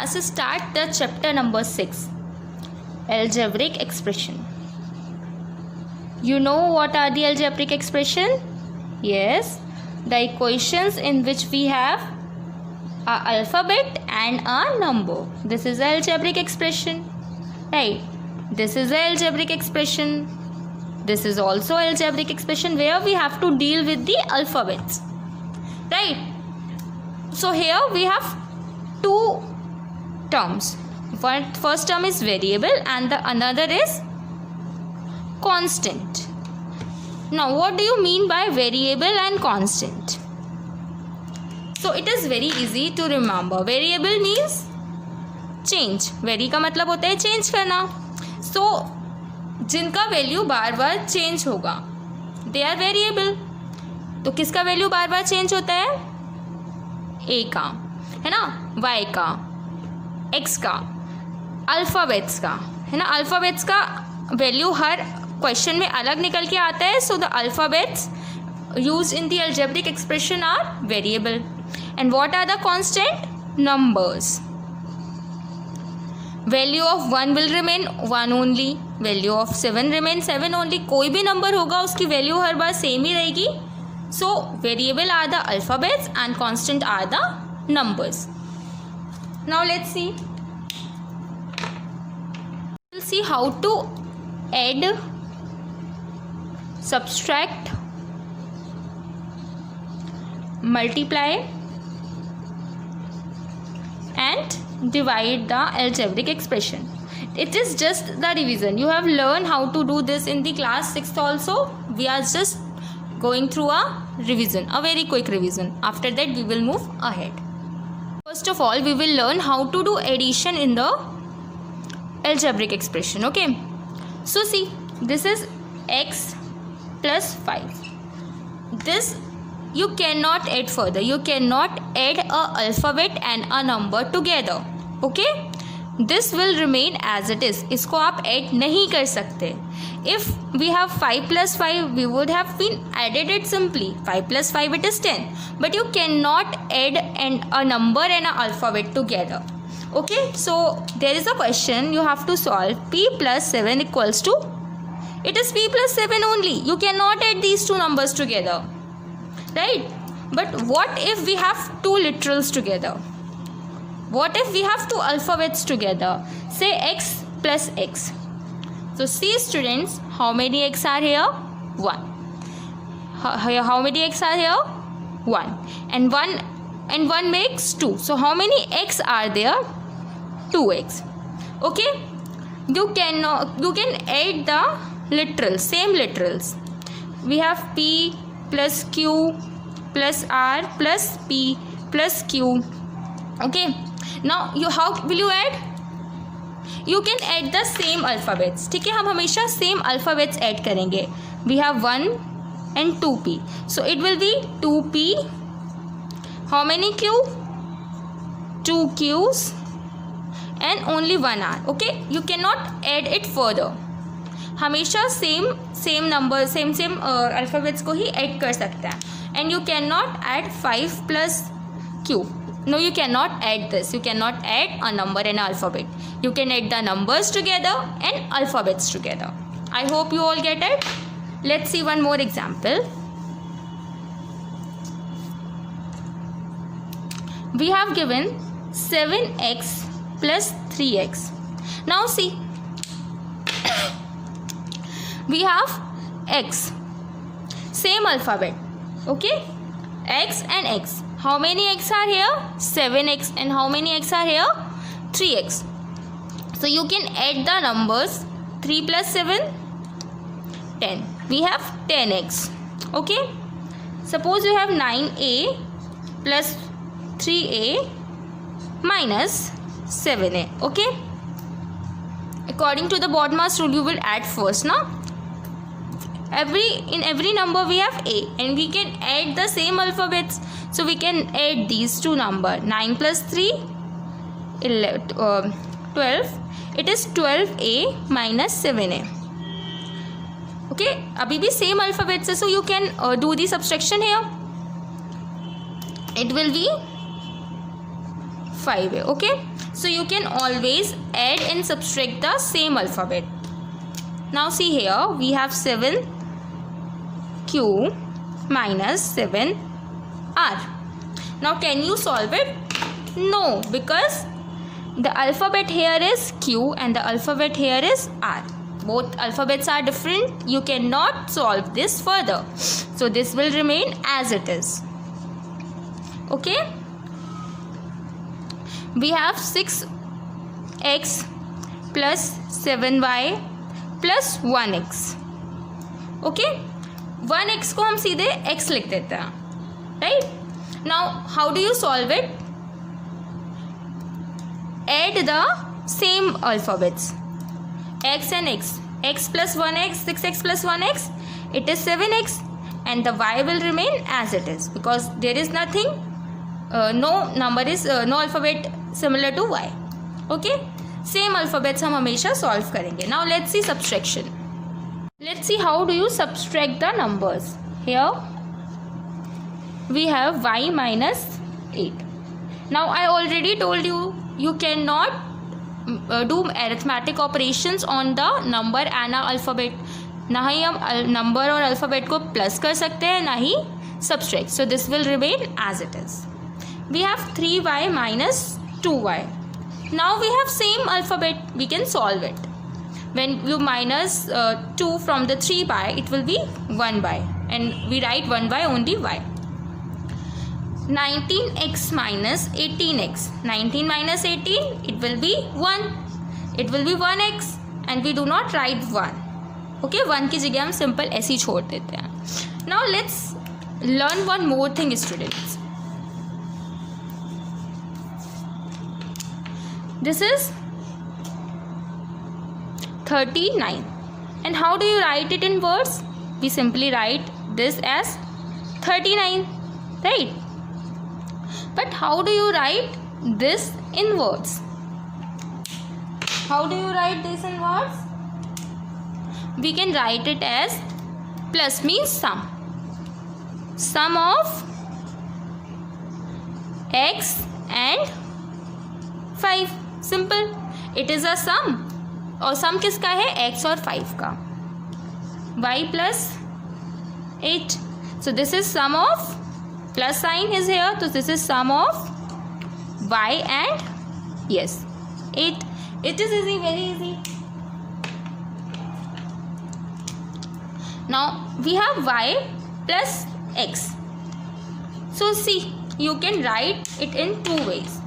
class start the chapter number 6, algebraic expression. You know what are the algebraic expression? Yes, the equations in which we have a alphabet and a number. This is the algebraic expression, right? This is the algebraic expression. This is also algebraic expression where we have to deal with the alphabets, right? So here we have two terms. One first term is variable and the another is constant. Now what do you mean by variable and constant? So it is very easy to remember. Variable means change. Vary का मतलब होता है change करना. So जिनका value बार बार change होगा they are variable. तो किसका value बार बार change होता है? ए का, है ना, वाई का, एक्स का, अल्फ़ाबेट्स का, है ना. अल्फ़ाबेट्स का वैल्यू हर क्वेश्चन में अलग निकल के आता है. So the alphabets used in the algebraic expression are variable. And what are the constant? Numbers. Value of 1 will remain 1 only. Value of 7 remain 7 only. कोई भी नंबर होगा उसकी वैल्यू हर बार सेम ही रहेगी. So variable are the alphabets and constant are the numbers. Now let's see. We'll see how to add, subtract, multiply and divide the algebraic expression. It is just the revision. You have learned how to do this in the class 6th also. We are just going through a revision, a very quick revision. After that we will move ahead. First of all we will learn how to do addition in the algebraic expression. Okay, so see, this is x plus 5. This you cannot add further. You cannot add a alphabet and a number together. Okay, this will remain as it is. इसको आप add नहीं कर सकते. If we have 5 plus 5, we would have been added it simply. 5 plus 5 it is 10. But you cannot add a number and an alphabet together. Okay, so there is a question you have to solve. P plus 7 equals to, it is P plus 7 only. You cannot add these two numbers together, right? But what if we have two literals together? What if we have two alphabets together? Say x plus x. So see students, how many x are here? 1. How many x are here? 1. And 1 makes 2. So how many x are there? 2x. Okay, you can add the literals, same literals. We have p plus q plus r plus p plus q. Okay, now how will you add? You can add the same alphabets. ठीक है, हम हमेशा same alphabets add करेंगे. We have 1 and 2p. So it will be 2p. How many q? 2 q's and only 1 r. Okay, you cannot add it further. हमेशा same number, same alphabets को ही add कर सकते हैं. And you cannot add 5 plus q. No, you cannot add this. You cannot add a number and alphabet. You can add the numbers together and alphabets together. I hope you all get it. Let's see one more example. We have given 7x plus 3x. Now see, we have x, same alphabet. Okay, x and x. How many x are here? 7x. And how many x are here? 3x. So you can add the numbers. 3 plus 7, 10. We have 10x. Okay, suppose you have 9a plus 3a minus 7a. Okay, according to the BODMAS rule you will add first. Now in every number we have a and we can add the same alphabets. So we can add these two numbers. 9 plus 3, 12. It is 12a minus 7a. Okay, abhi bhi same alphabets. So you can do the subtraction here. It will be 5 है. Okay, so you can always add and subtract the same alphabet. Now see here, we have 7q minus 7r. Now can you solve it? No, because the alphabet here is q and the alphabet here is r. Both alphabets are different. You cannot solve this further. So this will remain as it is. Okay. We have 6x plus 7y plus 1x. Okay. 1x को हम सीधे x लिख देते हैं. Right. Now how do you solve it? Add the same alphabets. X and x plus 1x, 6x plus 1x, it is 7x, and the y will remain as it is because there is nothing, no alphabet similar to y. Okay, same alphabets हम हमेशा solve करेंगे. Now let's see subtraction. Let's see how do you subtract the numbers. Here we have y minus 8. Now I already told you, you cannot do arithmetic operations on the number and alphabet. ना ही हम number और alphabet को plus कर सकते हैं, ना ही subtract. So this will remain as it is. We have 3y minus 2y. Now we have same alphabet, we can solve it. When you minus 2 from the 3y, it will be 1y, and we write 1y only y. 19x minus 18x. 19 minus 18, it will be 1. It will be 1x, and we do not write 1. Okay, 1 की जगह हम simple ऐसे ही छोड़ देते हैं. Now let's learn one more thing, students. This is 39. And how do you write it in words? We simply write this as 39, right? But how do you write this in words? How do you write this in words? We can write it as plus means sum. Sum of x and 5. Simple. It is a sum. और sum किसका है? x और 5 का. y plus 8. So this is sum of, plus sign is here, so this is sum of y and yes 8. It is easy, very easy. Now we have y plus x. So see, you can write it in two ways.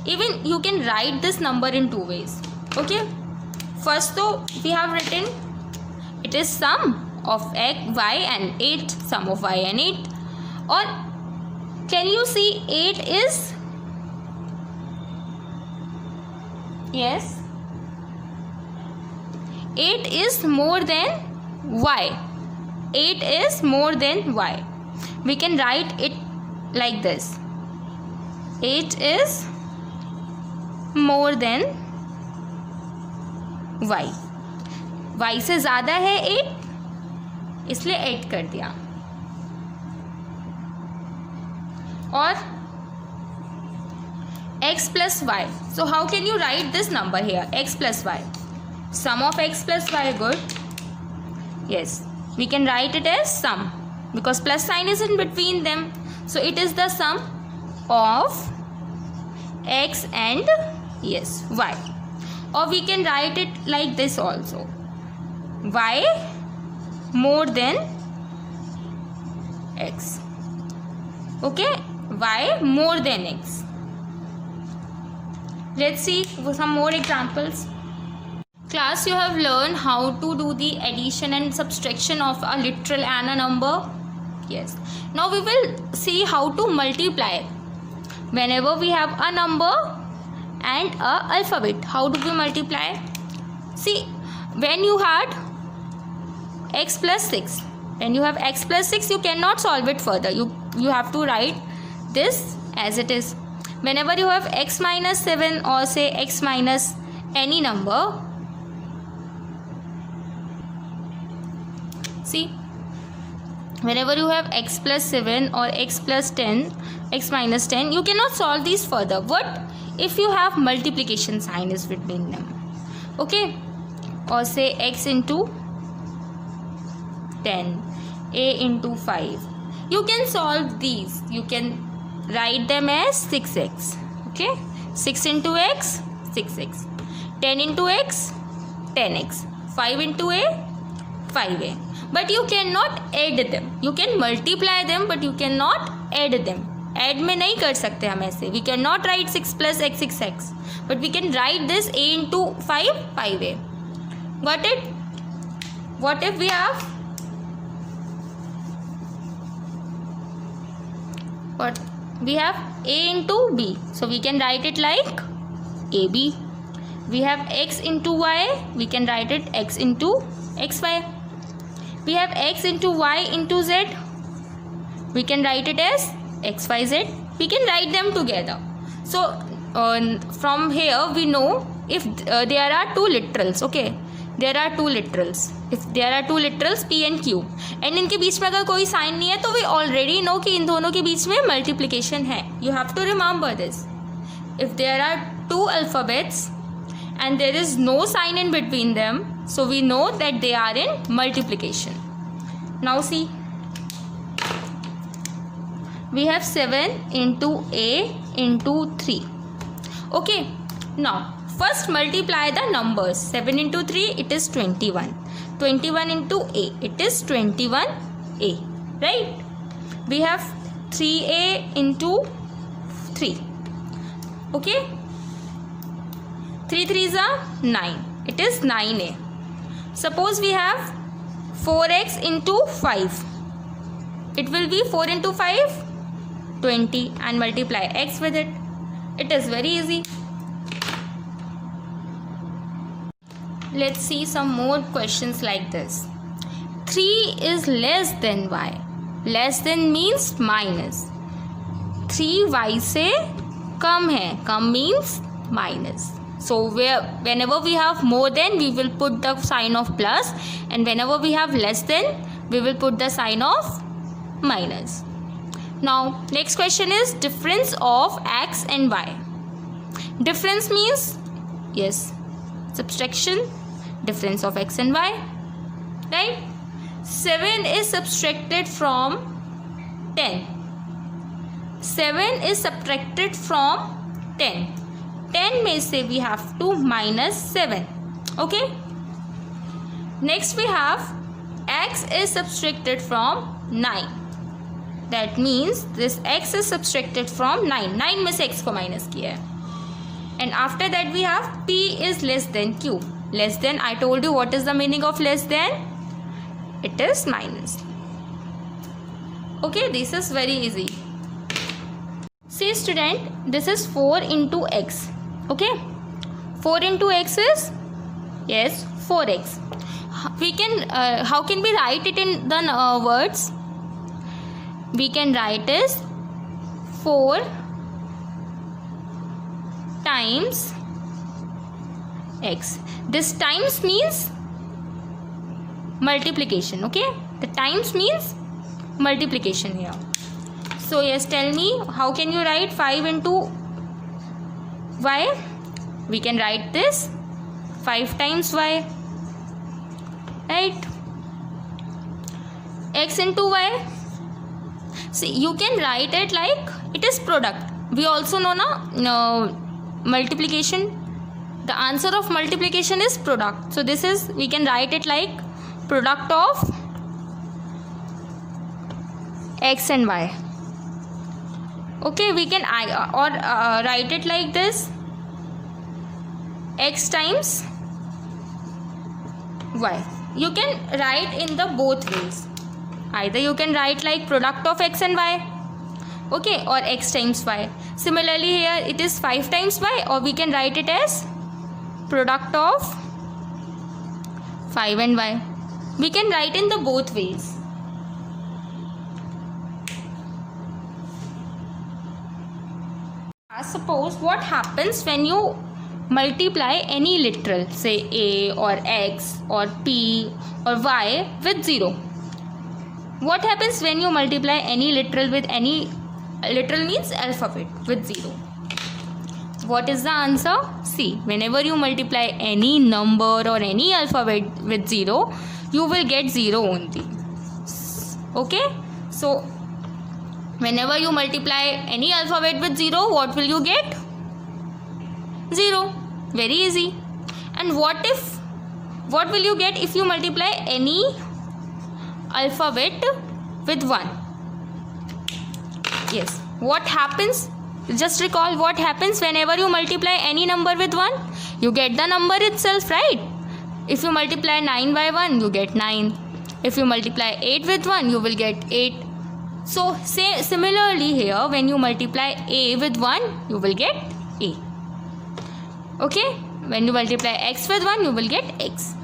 Even you can write this number in two ways. Okay, first though we have written it is sum of x, y and 8, sum of y and 8. Or can you see 8 is, yes, 8 is more than y. 8 is more than y. We can write it like this. 8 is more than y. y से ज़्यादा है 8, इसलिए 8 कर दिया. और x plus y. So how can you write this number here? X plus y. Sum of x plus y. Good. Yes. We can write it as sum because plus sign is in between them. So it is the sum of x and yes y. Or we can write it like this also. Y more than x. Okay. Y more than x. Let's see some more examples. Class, you have learned how to do the addition and subtraction of a literal and a number. Yes. Now we will see how to multiply whenever we have a number and a alphabet. How do we multiply? See, when you had x plus 6, when you have x plus 6, you cannot solve it further. You have to write this as it is. Whenever you have x minus 7 or say x minus any number, see, whenever you have x plus 7 or x plus 10, x minus 10, you cannot solve these further. What if you have multiplication sign is between them. Okay, or say x into 10, a into 5. You can solve these. You can write them as 6x. Okay, 6 into x, 6x. 10 into x, 10x. 5 into a, 5a. But you cannot add them. You can multiply them, but you cannot add them. Add में नहीं कर सकते हम ऐसे. We cannot write 6 plus x 6x. But we can write this a into 5, 5a. Got it? What if we have? What? We have a into b. So we can write it like ab. We have x into y. We can write it x into xy. We have x into y into z. We can write it as xyz. We can write them together. So from here we know if there are two literals. Okay, there are two literals. If there are two literals p and q and इनके बीच में अगर कोई sign नहीं है तो we already know कि इन दोनों के बीच में multiplication है. You have to remember this. If there are two alphabets and there is no sign in between them, so we know that they are in multiplication. Now see, we have 7 into a into 3. Okay, now first multiply the numbers. 7 into 3, it is 21. 21 into a, it is 21a, right? We have 3a into 3. Okay, 3 3s are 9. It is 9a. Suppose we have 4x into 5. It will be 4 into 5, 20, and multiply x with it. It is very easy. Let's see some more questions like this. 3 is less than y. Less than means minus. 3y से कम है. कम means minus. So whenever we have more than, we will put the sign of plus, and whenever we have less than, we will put the sign of minus. Now next question is difference of x and y. Difference means, yes, subtraction, difference of x and y, right? 7 is subtracted from 10. 7 is subtracted from 10. 10 में से we have to minus 7. Okay, next we have x is subtracted from 9. That means this x is subtracted from 9. 9 में से x को minus किया है. And after that we have p is less than q. Less than, I told you what is the meaning of less than. It is minus. Okay, this is very easy. See student, this is 4 into x. Okay, 4 into x is, yes, 4x. We can how can we write it in the words? We can write as 4 times x. This times means multiplication. Okay, the times means multiplication here. So yes, tell me, how can you write 5 into y? We can write this 5 times y, right? X into y. See, you can write it like it is product. We also know na multiplication. The answer of multiplication is product. So this is, we can write it like product of x and y. Okay, we can write it like this, x times y. You can write in the both ways. Either you can write like product of x and y, okay, or x times y. Similarly here it is 5 times y, or we can write it as product of 5 and y. We can write in the both ways. Suppose what happens when you multiply any literal, say a or x or p or y with 0. What happens when you multiply any literal with any, literal means alphabet, with 0? What is the answer? C. Whenever you multiply any number or any alphabet with 0, you will get 0 only. Okay? So, whenever you multiply any alphabet with 0, what will you get? 0. Very easy. And what will you get if you multiply any alphabet with 1? Yes. What happens? Just recall what happens whenever you multiply any number with 1. You get the number itself, right? If you multiply 9 by 1, you get 9. If you multiply 8 with 1, you will get 8. So, say similarly here, when you multiply A with 1, you will get A. Okay? When you multiply X with 1, you will get X.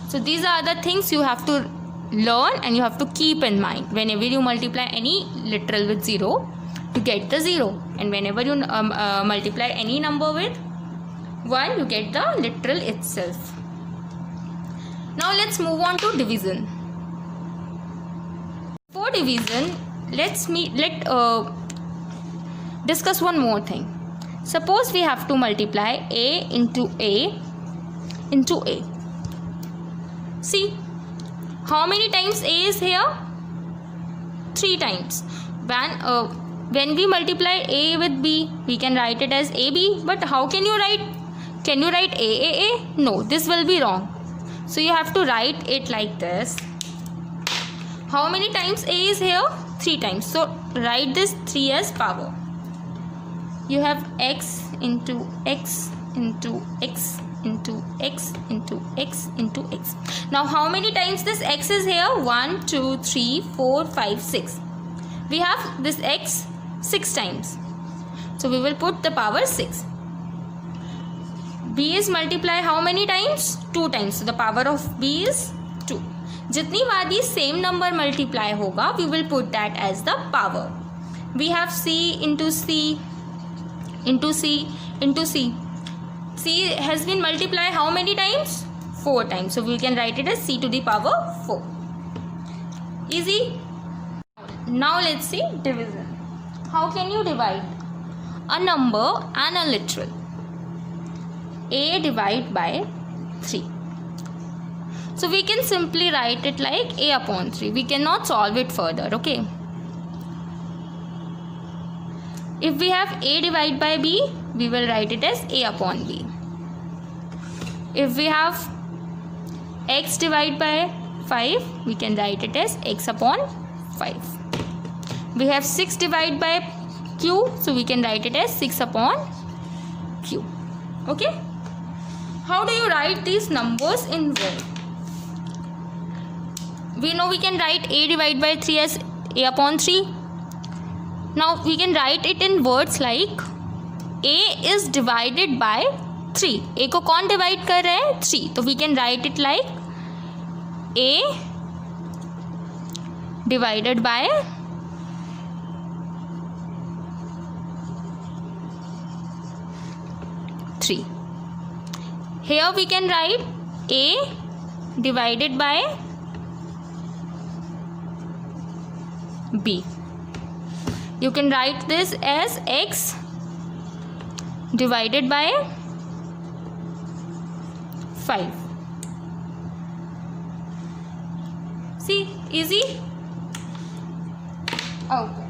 So, these are the things you have to learn and you have to keep in mind. Whenever you multiply any literal with 0, you get the 0. And whenever you multiply any number with 1, you get the literal itself. Now, let's move on to division. For division, let's discuss one more thing. Suppose we have to multiply A into A into A. See, how many times A is here? 3 times. When we multiply A with B, we can write it as AB. But how can you write? Can you write AAA? No, this will be wrong. So you have to write it like this. How many times A is here? 3 times. So write this 3 as power. You have X into X into X into X into X into X. Now how many times this X is here? 1, 2, 3, 4, 5, 6. We have this X 6 times. So we will put the power 6. B is multiply how many times? 2 times. So the power of B is 2. Jitni बार भी same number multiply होगा, we will put that as the power. We have C into C into C into C. C has been multiplied how many times? 4 times. So we can write it as C to the power 4. Easy. Now let's see division. How can you divide a number and a literal? A divided by 3. So we can simply write it like A upon 3. We cannot solve it further, okay? If we have A divided by B, we will write it as A upon B. If we have X divided by 5, we can write it as X upon 5. We have 6 divided by Q, so we can write it as 6 upon Q. Okay? How do you write these numbers in word? We know we can write A divided by 3 as A upon 3. Now we can write it in words like A is divided by 3. A को कौन divide कर रहा है? 3. तो we can write it like A divided by 3. Here we can write A divided by B. You can write this as X divided by 5. See, easy? Okay.